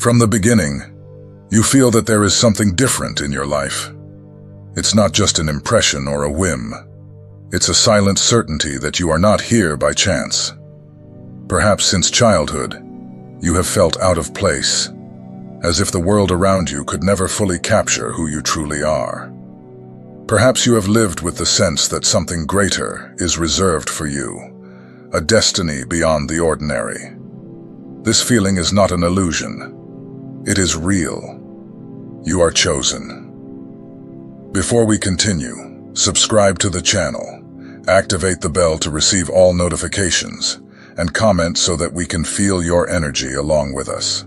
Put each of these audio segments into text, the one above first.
From the beginning, you feel that there is something different in your life. It's not just an impression or a whim. It's a silent certainty that you are not here by chance. Perhaps since childhood, you have felt out of place, as if the world around you could never fully capture who you truly are. Perhaps you have lived with the sense that something greater is reserved for you, a destiny beyond the ordinary. This feeling is not an illusion. It is real. You are chosen. Before we continue, subscribe to the channel, activate the bell to receive all notifications, and comment so that we can feel your energy along with us.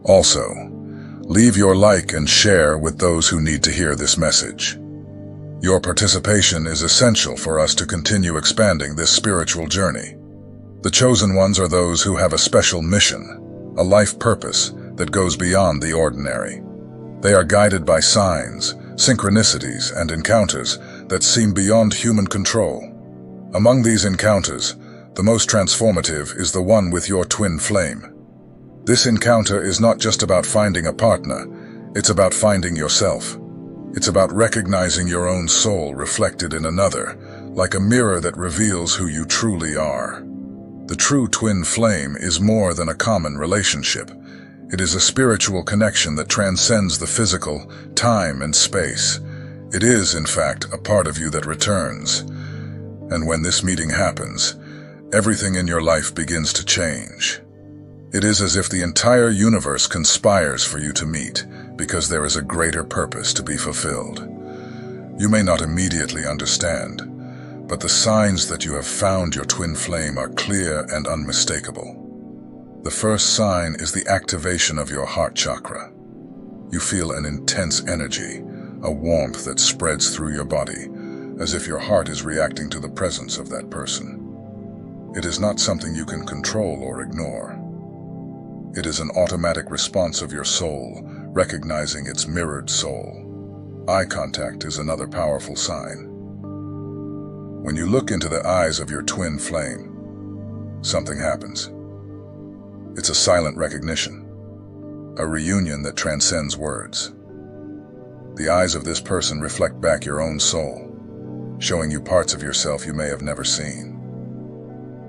Also, leave your like and share with those who need to hear this message. Your participation is essential for us to continue expanding this spiritual journey. The chosen ones are those who have a special mission, a life purpose that goes beyond the ordinary. They are guided by signs, synchronicities, and encounters that seem beyond human control. Among these encounters, the most transformative is the one with your twin flame. This encounter is not just about finding a partner, it's about finding yourself. It's about recognizing your own soul reflected in another, like a mirror that reveals who you truly are. The true twin flame is more than a common relationship. It is a spiritual connection that transcends the physical, time, and space. It is, in fact, a part of you that returns. And when this meeting happens, everything in your life begins to change. It is as if the entire universe conspires for you to meet, because there is a greater purpose to be fulfilled. You may not immediately understand, but the signs that you have found your twin flame are clear and unmistakable. The first sign is the activation of your heart chakra. You feel an intense energy, a warmth that spreads through your body, as if your heart is reacting to the presence of that person. It is not something you can control or ignore. It is an automatic response of your soul, recognizing its mirrored soul. Eye contact is another powerful sign. When you look into the eyes of your twin flame, something happens. It's a silent recognition, a reunion that transcends words. The eyes of this person reflect back your own soul, showing you parts of yourself you may have never seen.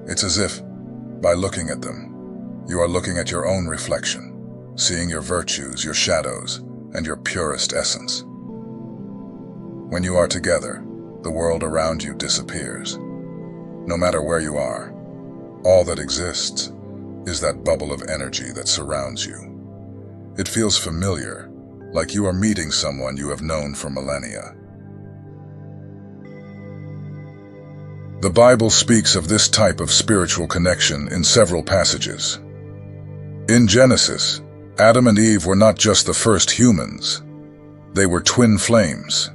It's as if, by looking at them, you are looking at your own reflection, seeing your virtues, your shadows, and your purest essence. When you are together, the world around you disappears. No matter where you are, all that exists is that bubble of energy that surrounds you. It feels familiar, like you are meeting someone you have known for millennia. The Bible speaks of this type of spiritual connection in several passages. In Genesis, Adam and Eve were not just the first humans. They were twin flames,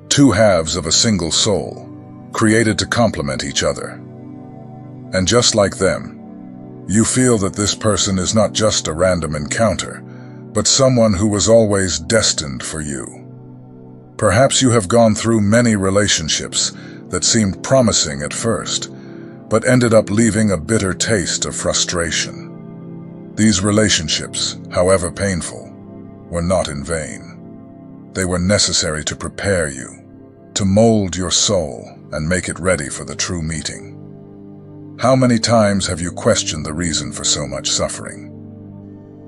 two halves of a single soul, created to complement each other. And just like them, you feel that this person is not just a random encounter, but someone who was always destined for you. Perhaps you have gone through many relationships that seemed promising at first, but ended up leaving a bitter taste of frustration. These relationships, however painful, were not in vain. They were necessary to prepare you, to mold your soul and make it ready for the true meeting. How many times have you questioned the reason for so much suffering?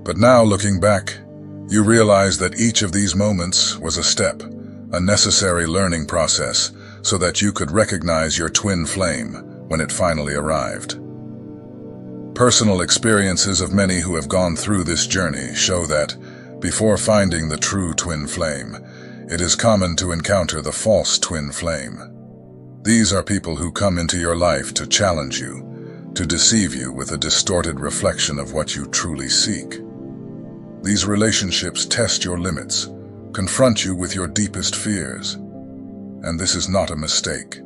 But now, looking back, you realize that each of these moments was a step, a necessary learning process, so that you could recognize your twin flame when it finally arrived. Personal experiences of many who have gone through this journey show that, before finding the true twin flame, it is common to encounter the false twin flame. These are people who come into your life to challenge you, to deceive you with a distorted reflection of what you truly seek. These relationships test your limits, confront you with your deepest fears. And this is not a mistake.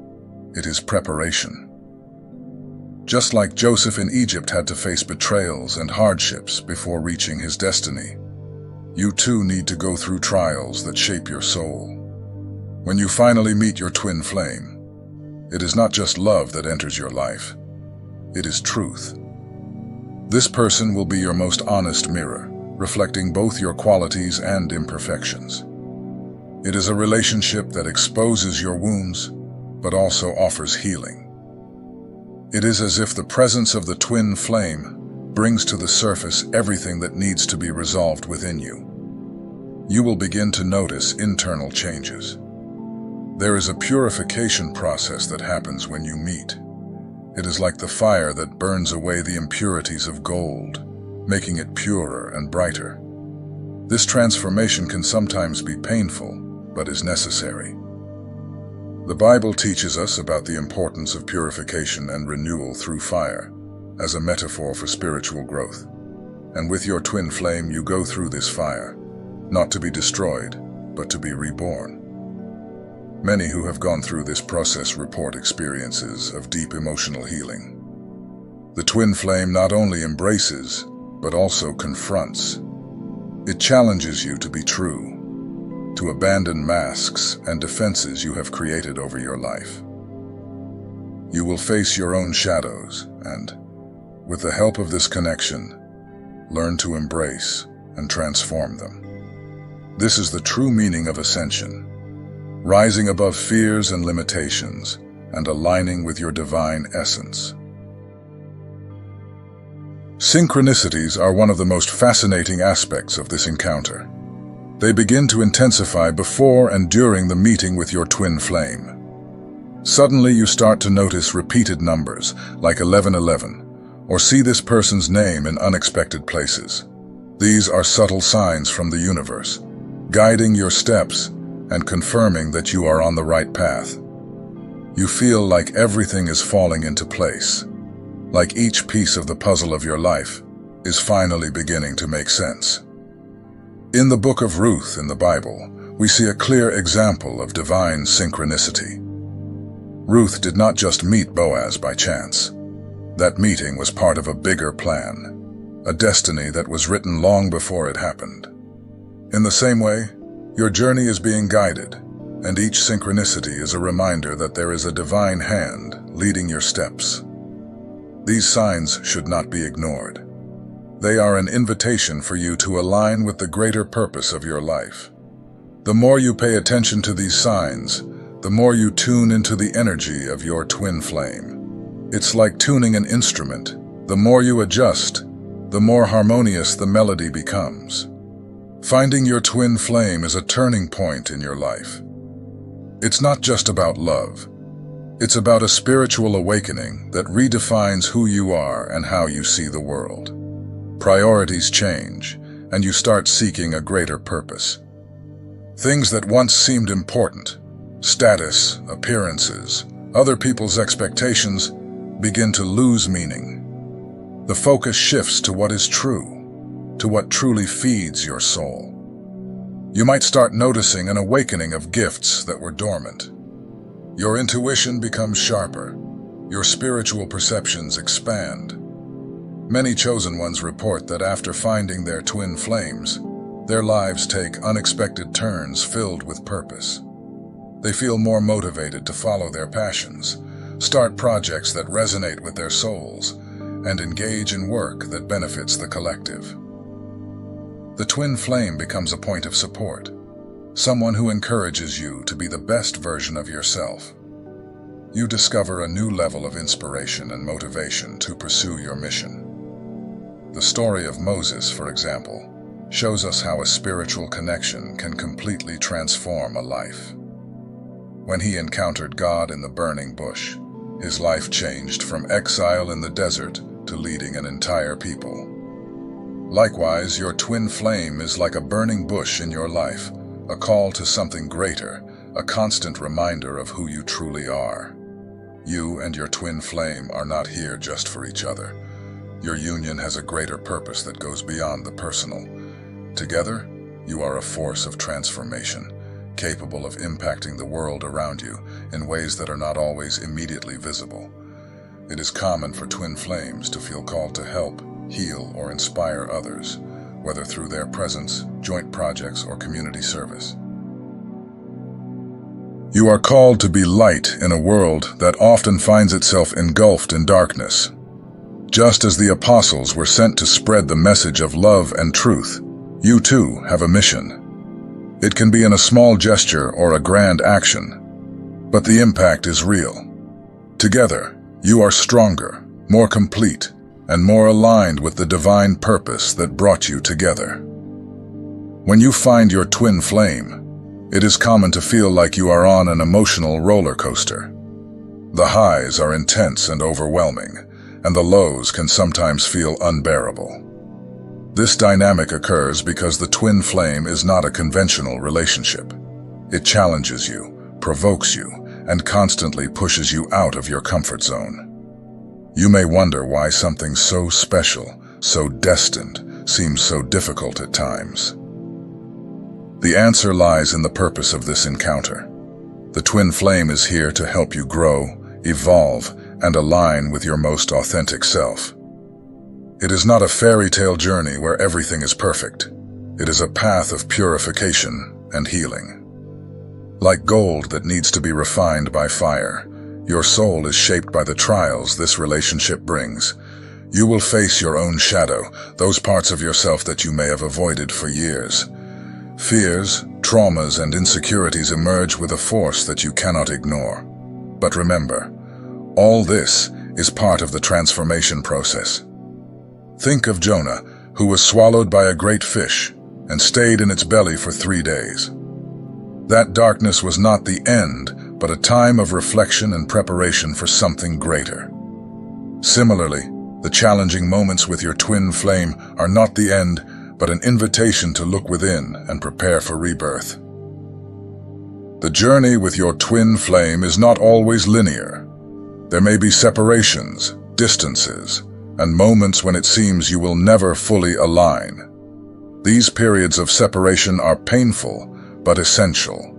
It is preparation. Just like Joseph in Egypt had to face betrayals and hardships before reaching his destiny, you too need to go through trials that shape your soul. When you finally meet your twin flame, it is not just love that enters your life. It is truth. This person will be your most honest mirror, reflecting both your qualities and imperfections. It is a relationship that exposes your wounds, but also offers healing. It is as if the presence of the twin flame brings to the surface everything that needs to be resolved within you. You will begin to notice internal changes. There is a purification process that happens when you meet. It is like the fire that burns away the impurities of gold, making it purer and brighter. This transformation can sometimes be painful, but is necessary. The Bible teaches us about the importance of purification and renewal through fire, as a metaphor for spiritual growth. And with your twin flame, you go through this fire, not to be destroyed, but to be reborn. Many who have gone through this process report experiences of deep emotional healing. The twin flame not only embraces, but also confronts. It challenges you to be true, to abandon masks and defenses you have created over your life. You will face your own shadows and, with the help of this connection, learn to embrace and transform them. This is the true meaning of Ascension, rising above fears and limitations and aligning with your divine essence. Synchronicities are one of the most fascinating aspects of this encounter. They begin to intensify before and during the meeting with your twin flame. Suddenly you start to notice repeated numbers, like 1111, or see this person's name in unexpected places. These are subtle signs from the universe, guiding your steps and confirming that you are on the right path. You feel like everything is falling into place, like each piece of the puzzle of your life is finally beginning to make sense. In the book of Ruth in the Bible, we see a clear example of divine synchronicity. Ruth did not just meet Boaz by chance. That meeting was part of a bigger plan, a destiny that was written long before it happened. In the same way, your journey is being guided, and each synchronicity is a reminder that there is a divine hand leading your steps. These signs should not be ignored. They are an invitation for you to align with the greater purpose of your life. The more you pay attention to these signs, the more you tune into the energy of your twin flame. It's like tuning an instrument. The more you adjust, the more harmonious the melody becomes. Finding your twin flame is a turning point in your life. It's not just about love. It's about a spiritual awakening that redefines who you are and how you see the world. Priorities change, and you start seeking a greater purpose. Things that once seemed important, status, appearances, other people's expectations, begin to lose meaning. The focus shifts to what is true, to what truly feeds your soul. You might start noticing an awakening of gifts that were dormant. Your intuition becomes sharper. Your spiritual perceptions expand. Many chosen ones report that after finding their twin flames, their lives take unexpected turns filled with purpose. They feel more motivated to follow their passions, start projects that resonate with their souls, and engage in work that benefits the collective. The twin flame becomes a point of support, someone who encourages you to be the best version of yourself. You discover a new level of inspiration and motivation to pursue your mission. The story of Moses, for example, shows us how a spiritual connection can completely transform a life. When he encountered God in the burning bush, his life changed from exile in the desert to leading an entire people. Likewise, your twin flame is like a burning bush in your life, a call to something greater, a constant reminder of who you truly are. You and your twin flame are not here just for each other. Your union has a greater purpose that goes beyond the personal. Together, you are a force of transformation, capable of impacting the world around you in ways that are not always immediately visible. It is common for twin flames to feel called to help, heal, or inspire others, whether through their presence, joint projects, or community service. You are called to be light in a world that often finds itself engulfed in darkness. Just as the apostles were sent to spread the message of love and truth, You too have a mission. It can be in a small gesture or a grand action, but the impact is real. Together, you are stronger, more complete, and more aligned with the divine purpose that brought you together. When you find your twin flame, it is common to feel like you are on an emotional roller coaster. The highs are intense and overwhelming, and the lows can sometimes feel unbearable. This dynamic occurs because the twin flame is not a conventional relationship. It challenges you, provokes you, and constantly pushes you out of your comfort zone. You may wonder why something so special, so destined, seems so difficult at times. The answer lies in the purpose of this encounter. The twin flame is here to help you grow, evolve, and align with your most authentic self. It is not a fairy tale journey where everything is perfect. It is a path of purification and healing. Like gold that needs to be refined by fire, your soul is shaped by the trials this relationship brings. You will face your own shadow, those parts of yourself that you may have avoided for years. Fears, traumas, and insecurities emerge with a force that you cannot ignore. But remember, all this is part of the transformation process. Think of Jonah, who was swallowed by a great fish and stayed in its belly for 3 days. That darkness was not the end, but a time of reflection and preparation for something greater. Similarly, the challenging moments with your twin flame are not the end, but an invitation to look within and prepare for rebirth. The journey with your twin flame is not always linear. There may be separations, distances, and moments when it seems you will never fully align. These periods of separation are painful, but essential.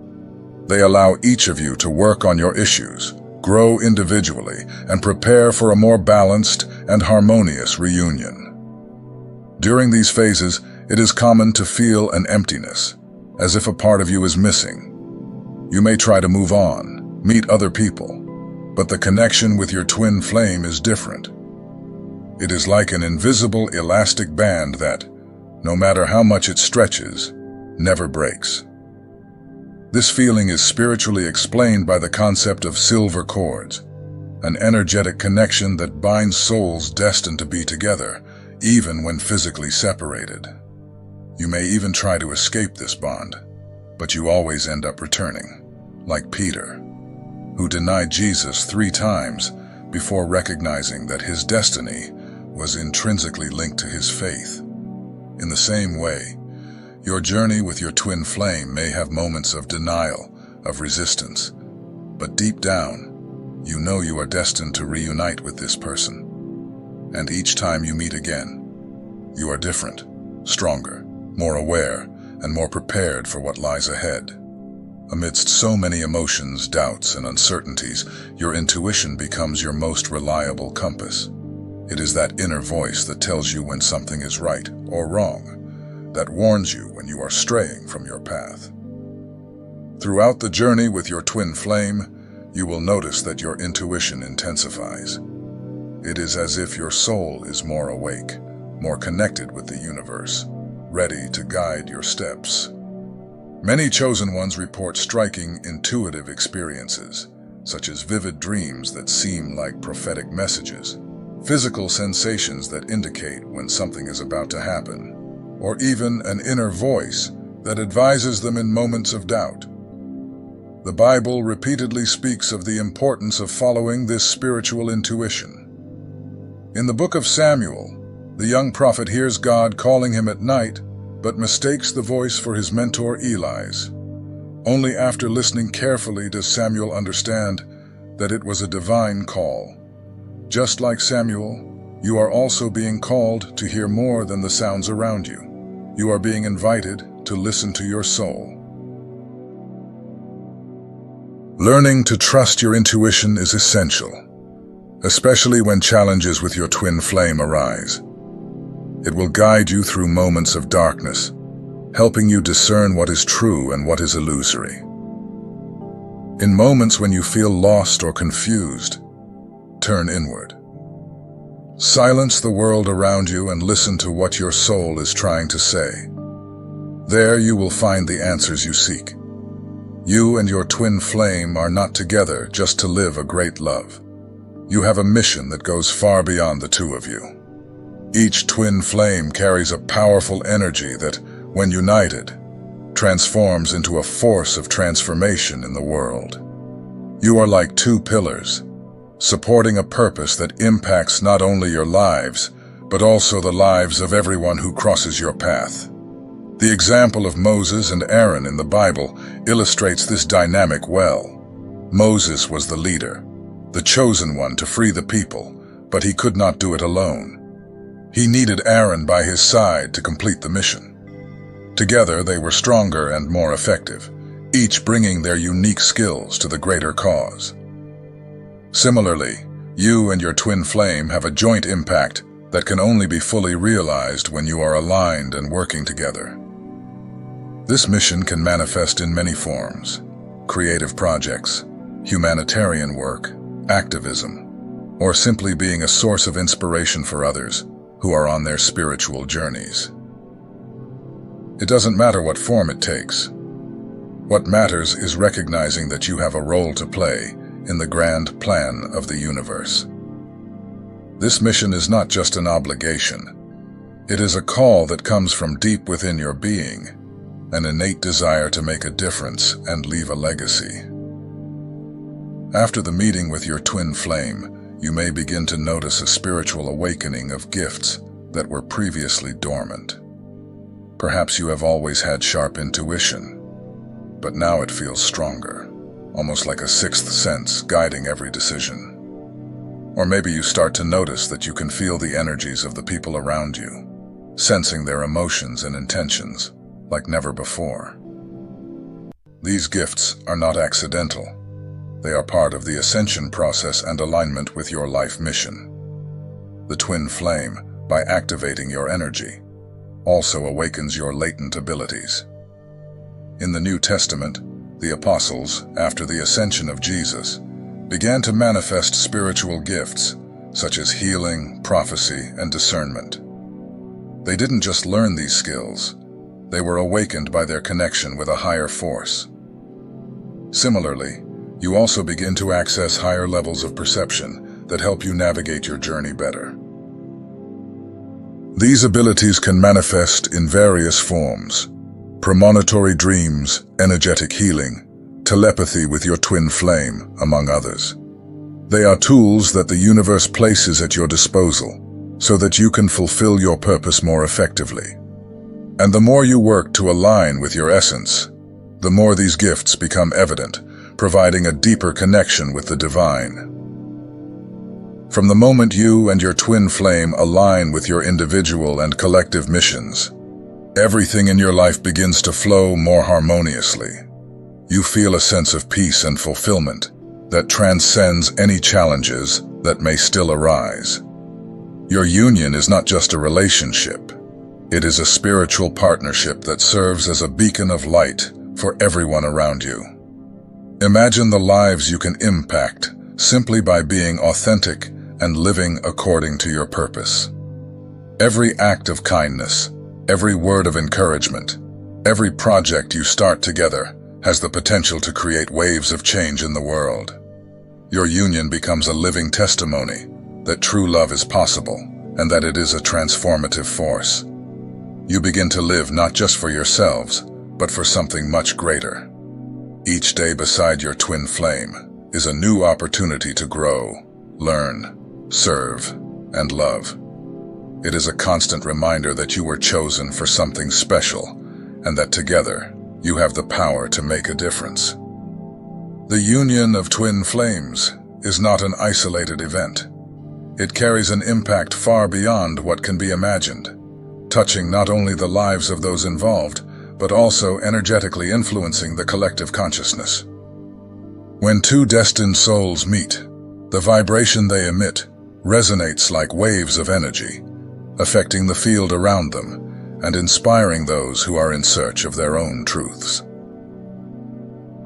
They allow each of you to work on your issues, grow individually, and prepare for a more balanced and harmonious reunion. During these phases, it is common to feel an emptiness, as if a part of you is missing. You may try to move on, meet other people, but the connection with your twin flame is different. It is like an invisible elastic band that, no matter how much it stretches, never breaks. This feeling is spiritually explained by the concept of silver cords, an energetic connection that binds souls destined to be together, even when physically separated. You may even try to escape this bond, but you always end up returning, like Peter, who denied Jesus 3 times before recognizing that his destiny was intrinsically linked to his faith. In the same way, your journey with your twin flame may have moments of denial, of resistance, but deep down, you know you are destined to reunite with this person. And each time you meet again, you are different, stronger, more aware, and more prepared for what lies ahead. Amidst so many emotions, doubts, and uncertainties, your intuition becomes your most reliable compass. It is that inner voice that tells you when something is right or wrong, that warns you when you are straying from your path. Throughout the journey with your twin flame, you will notice that your intuition intensifies. It is as if your soul is more awake, more connected with the universe, ready to guide your steps. Many chosen ones report striking intuitive experiences, such as vivid dreams that seem like prophetic messages, physical sensations that indicate when something is about to happen, or even an inner voice that advises them in moments of doubt. The Bible repeatedly speaks of the importance of following this spiritual intuition. In the book of Samuel, the young prophet hears God calling him at night, but mistakes the voice for his mentor Eli's. Only after listening carefully does Samuel understand that it was a divine call. Just like Samuel, you are also being called to hear more than the sounds around you. You are being invited to listen to your soul. Learning to trust your intuition is essential, especially when challenges with your twin flame arise. It will guide you through moments of darkness, helping you discern what is true and what is illusory. In moments when you feel lost or confused, turn inward. Silence the world around you and listen to what your soul is trying to say. There you will find the answers you seek. You and your twin flame are not together just to live a great love. You have a mission that goes far beyond the two of you. Each twin flame carries a powerful energy that, when united, transforms into a force of transformation in the world. You are like two pillars, supporting a purpose that impacts not only your lives, but also the lives of everyone who crosses your path. The example of Moses and Aaron in the Bible illustrates this dynamic well. Moses was the leader, the chosen one to free the people, but he could not do it alone. He needed Aaron by his side to complete the mission. Together they were stronger and more effective, each bringing their unique skills to the greater cause. Similarly, you and your twin flame have a joint impact that can only be fully realized when you are aligned and working together. This mission can manifest in many forms: creative projects, humanitarian work, activism, or simply being a source of inspiration for others who are on their spiritual journeys. It doesn't matter what form it takes. What matters is recognizing that you have a role to play in the grand plan of the universe. This mission is not just an obligation. It is a call that comes from deep within your being, an innate desire to make a difference and leave a legacy. After the meeting with your twin flame, you may begin to notice a spiritual awakening of gifts that were previously dormant. Perhaps you have always had sharp intuition, but now it feels stronger, almost like a sixth sense guiding every decision. Or maybe you start to notice that you can feel the energies of the people around you, sensing their emotions and intentions like never before. These gifts are not accidental. They are part of the Ascension process and alignment with your life mission. The twin flame, by activating your energy, also awakens your latent abilities. In the New Testament, the apostles, after the ascension of Jesus, began to manifest spiritual gifts, such as healing, prophecy, and discernment. They didn't just learn these skills, they were awakened by their connection with a higher force. Similarly, you also begin to access higher levels of perception that help you navigate your journey better. These abilities can manifest in various forms: premonitory dreams, energetic healing, telepathy with your twin flame, among others. They are tools that the universe places at your disposal so that you can fulfill your purpose more effectively. And the more you work to align with your essence, the more these gifts become evident, providing a deeper connection with the divine. From the moment you and your twin flame align with your individual and collective missions, everything in your life begins to flow more harmoniously. You feel a sense of peace and fulfillment that transcends any challenges that may still arise. Your union is not just a relationship. It is a spiritual partnership that serves as a beacon of light for everyone around you. Imagine the lives you can impact simply by being authentic and living according to your purpose. Every act of kindness, every word of encouragement, every project you start together has the potential to create waves of change in the world. Your union becomes a living testimony that true love is possible and that it is a transformative force. You begin to live not just for yourselves, but for something much greater. Each day beside your twin flame is a new opportunity to grow, learn, serve, and love. It is a constant reminder that you were chosen for something special and that together you have the power to make a difference. The union of twin flames is not an isolated event. It carries an impact far beyond what can be imagined, touching not only the lives of those involved, but also energetically influencing the collective consciousness. When two destined souls meet, the vibration they emit resonates like waves of energy, affecting the field around them and inspiring those who are in search of their own truths.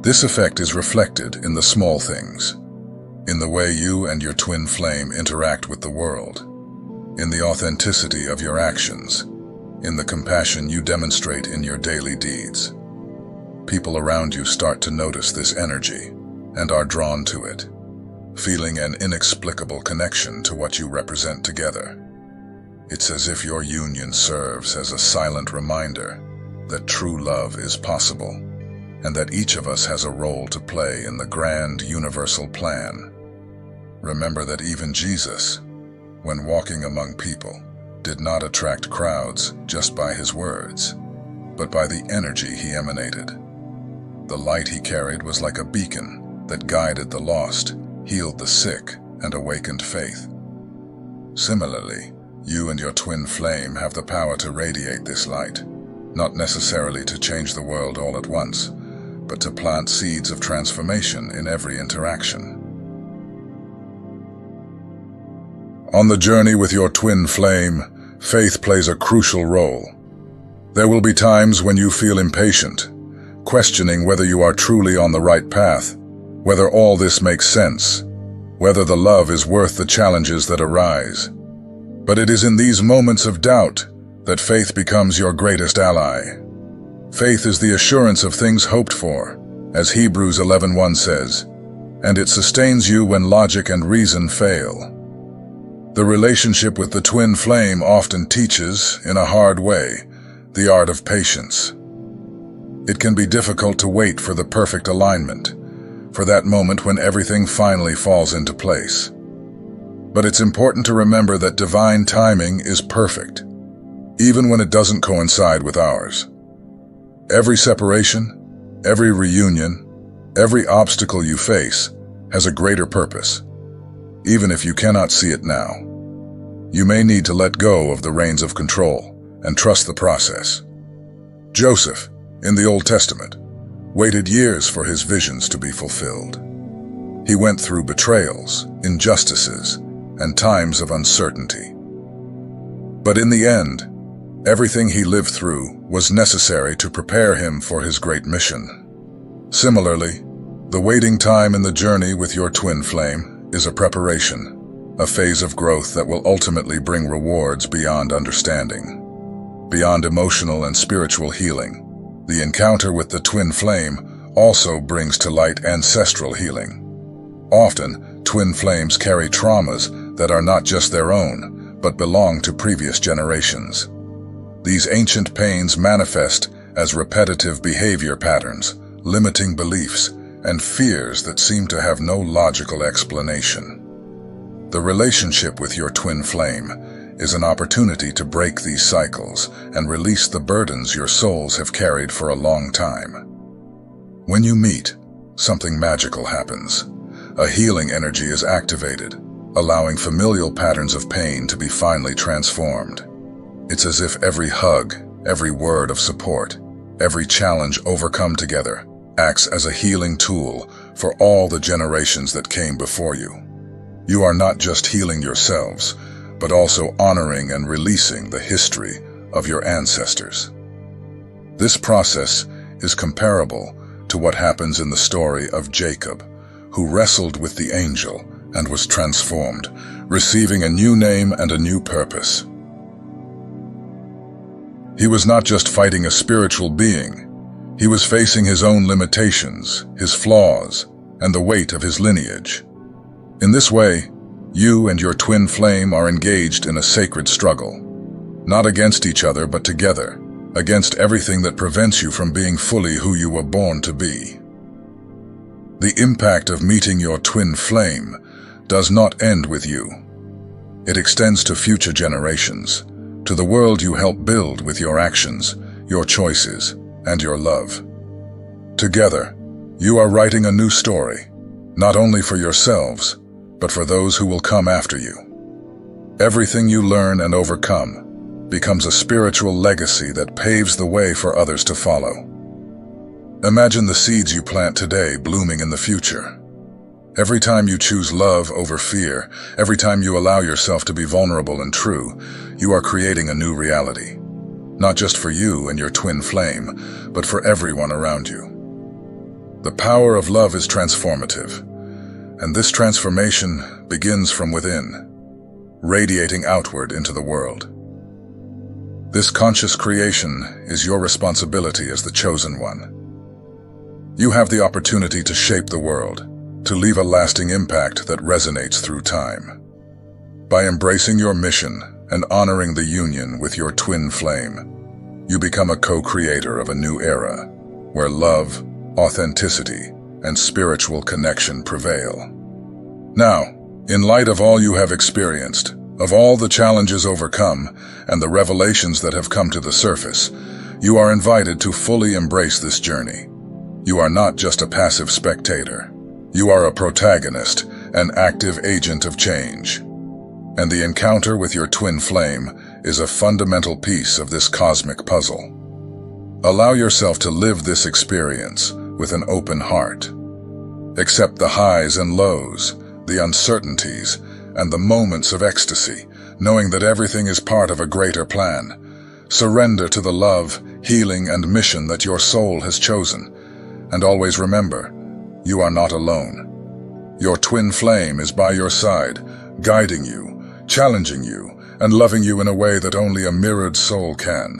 This effect is reflected in the small things, in the way you and your twin flame interact with the world, in the authenticity of your actions, in the compassion you demonstrate in your daily deeds. People around you start to notice this energy and are drawn to it, feeling an inexplicable connection to what you represent together. It's as if your union serves as a silent reminder that true love is possible, and that each of us has a role to play in the grand universal plan. Remember that even Jesus, when walking among people, did not attract crowds just by his words, but by the energy he emanated. The light he carried was like a beacon that guided the lost, healed the sick, and awakened faith. Similarly, you and your twin flame have the power to radiate this light, not necessarily to change the world all at once, but to plant seeds of transformation in every interaction. On the journey with your twin flame, faith plays a crucial role. There will be times when you feel impatient, questioning whether you are truly on the right path, whether all this makes sense, whether the love is worth the challenges that arise. But it is in these moments of doubt that faith becomes your greatest ally. Faith is the assurance of things hoped for, as Hebrews 11:1 says, and it sustains you when logic and reason fail. The relationship with the twin flame often teaches, in a hard way, the art of patience. It can be difficult to wait for the perfect alignment, for that moment when everything finally falls into place. But it's important to remember that divine timing is perfect, even when it doesn't coincide with ours. Every separation, every reunion, every obstacle you face has a greater purpose, even if you cannot see it now. You may need to let go of the reins of control and trust the process. Joseph, in the Old Testament, waited years for his visions to be fulfilled. He went through betrayals, injustices, and times of uncertainty. But in the end, everything he lived through was necessary to prepare him for his great mission. Similarly, the waiting time in the journey with your twin flame is a preparation, a phase of growth that will ultimately bring rewards beyond understanding. Beyond emotional and spiritual healing, the encounter with the twin flame also brings to light ancestral healing. Often, twin flames carry traumas that are not just their own, but belong to previous generations. These ancient pains manifest as repetitive behavior patterns, limiting beliefs, and fears that seem to have no logical explanation. The relationship with your twin flame is an opportunity to break these cycles and release the burdens your souls have carried for a long time. When you meet, something magical happens. A healing energy is activated, allowing familial patterns of pain to be finally transformed. It's as if every hug, every word of support, every challenge overcome together acts as a healing tool for all the generations that came before you. You are not just healing yourselves, but also honoring and releasing the history of your ancestors. This process is comparable to what happens in the story of Jacob, who wrestled with the angel and was transformed, receiving a new name and a new purpose. He was not just fighting a spiritual being, he was facing his own limitations, his flaws, and the weight of his lineage. In this way, you and your twin flame are engaged in a sacred struggle, not against each other but together, against everything that prevents you from being fully who you were born to be. The impact of meeting your twin flame does not end with you. It extends to future generations, to the world you help build with your actions, your choices, and your love. Together, you are writing a new story, not only for yourselves, but for those who will come after you. Everything you learn and overcome becomes a spiritual legacy that paves the way for others to follow. Imagine the seeds you plant today blooming in the future. Every time you choose love over fear, every time you allow yourself to be vulnerable and true, you are creating a new reality. Not just for you and your twin flame, but for everyone around you. The power of love is transformative, and this transformation begins from within, radiating outward into the world. This conscious creation is your responsibility as the chosen one. You have the opportunity to shape the world, to leave a lasting impact that resonates through time. By embracing your mission and honoring the union with your twin flame, you become a co-creator of a new era, where love, authenticity, and spiritual connection prevail. Now, in light of all you have experienced, of all the challenges overcome, and the revelations that have come to the surface, you are invited to fully embrace this journey. You are not just a passive spectator. You are a protagonist, an active agent of change. And the encounter with your twin flame is a fundamental piece of this cosmic puzzle. Allow yourself to live this experience with an open heart. Accept the highs and lows, the uncertainties, and the moments of ecstasy, knowing that everything is part of a greater plan. Surrender to the love, healing, and mission that your soul has chosen. And always remember, you are not alone. Your twin flame is by your side, guiding you, challenging you, and loving you in a way that only a mirrored soul can.